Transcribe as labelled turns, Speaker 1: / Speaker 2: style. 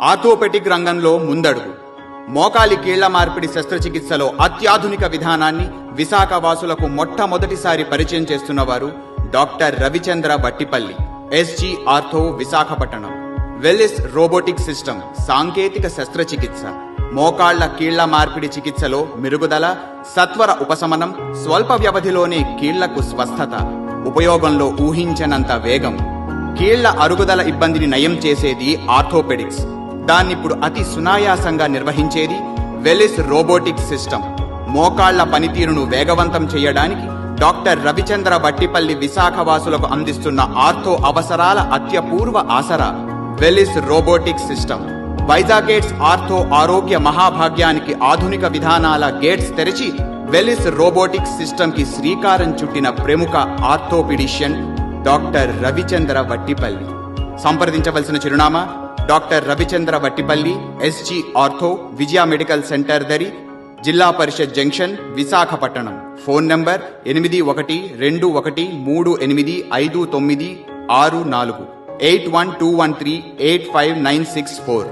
Speaker 1: Orthopaedic రంగంలో ముందడుగు. మోకాలి కీళ్ల మార్పిడి శస్త్రచికిత్సలో అత్యాధునిక విధానాన్ని విశాఖ వాసులకు మొట్టమొదటిసారి పరిచయం చేస్తున్నవారు doctor Ravichandra Vattipalli, SG ortho, Visakhapatnam. Velys robotic system సాంకేతిక శస్త్రచికిత్స, మోకాళ్ల కీళ్ల మార్పిడి చికిత్సలో మెరుగుదల, సత్వర ఉపశమనం, స్వల్ప వ్యవధిలోనే కీళ్లకు స్వస్థత, ఉపయోగంలో ఊహించనంత వేగం. కీళ్ల అరుగుదల ఇబ్బందిని నయం చేసేది ఆర్థోపెడిక్స్. దాన్నిప్పుడు అతి సునాయాసంగా నిర్వహించేది వెల్లిస్ రోబోటిక్ సిస్టమ్. మోకాళ్ల పనితీరును వేగవంతం చేయడానికి డాక్టర్ రవిచంద్ర వట్టిపల్లి విశాఖ వాసులకు అందిస్తున్న ఆర్థో అవసరాల అత్యపూర్వ ఆసరా Velys robotic system. Vizag gates ortho ఆరోగ్య మహాభాగ్యానికి ఆధునిక విధానాల గేట్స్ తెరిచి వెల్లిస్ రోబోటిక్ సిస్టమ్ కి శ్రీకారం చుట్టిన ప్రముఖ ఆర్థోపిడిషియన్ డాక్టర్ రవిచంద్ర వట్టిపల్లి. సంప్రదించవలసిన చిరునామా doctor Ravichandra Vattipalli, SG ortho, Vijaya medical centre దరి, zilla parishad junction, Visakhapatnam. Phone number 8121389596 8121385964.